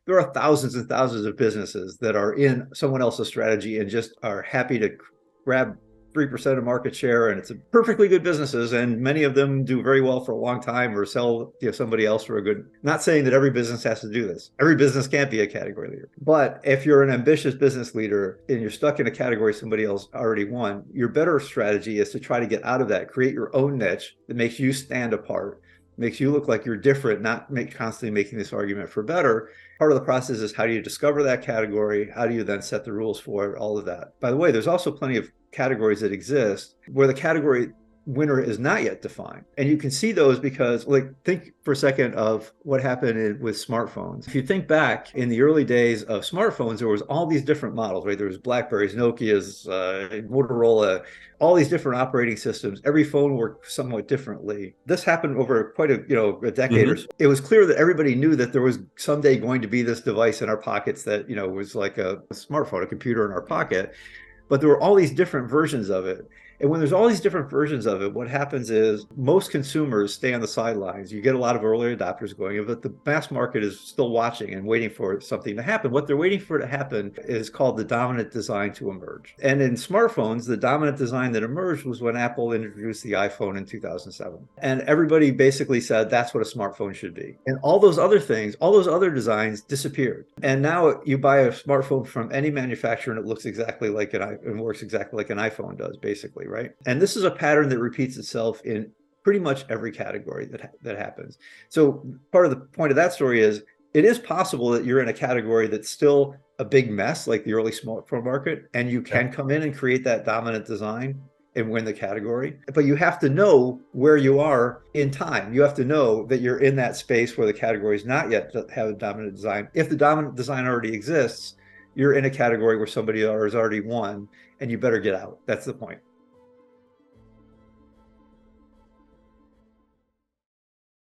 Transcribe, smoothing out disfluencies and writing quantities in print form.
There are thousands and thousands of businesses that are in someone else's strategy and just are happy to grab 3% of market share, and it's a perfectly good businesses, and many of them do very well for a long time or sell somebody else for a good. Not saying that every business has to do this. Every business can't be a category leader. But if you're an ambitious business leader and you're stuck in a category somebody else already won, your better strategy is to try to get out of that, create your own niche that makes you stand apart, makes you look like you're different, not constantly making this argument for better. Part of the process is, how do you discover that category? How do you then set the rules for it? All of that. By the way, there's also plenty of categories that exist where the category winner is not yet defined. And you can see those because, like, think for a second of what happened with smartphones. If you think back in the early days of smartphones, there was all these different models, right? There was BlackBerry's, Nokia's, Motorola, all these different operating systems. Every phone worked somewhat differently. This happened over quite a decade or so. It was clear that everybody knew that there was someday going to be this device in our pockets that, was like a smartphone, a computer in our pocket. But there were all these different versions of it. And when there's all these different versions of it, what happens is most consumers stay on the sidelines. You get a lot of early adopters going, but the mass market is still watching and waiting for something to happen. What they're waiting for to happen is called the dominant design to emerge. And in smartphones, the dominant design that emerged was when Apple introduced the iPhone in 2007. And everybody basically said that's what a smartphone should be. And all those other things, all those other designs disappeared. And now you buy a smartphone from any manufacturer and it looks exactly like and works exactly like an iPhone does, basically. Right. And this is a pattern that repeats itself in pretty much every category that happens. So part of the point of that story is it is possible that you're in a category that's still a big mess, like the early smartphone market, and you can come in and create that dominant design and win the category. But you have to know where you are in time. You have to know that you're in that space where the category is not yet have a dominant design. If the dominant design already exists, you're in a category where somebody has already won, and you better get out. That's the point.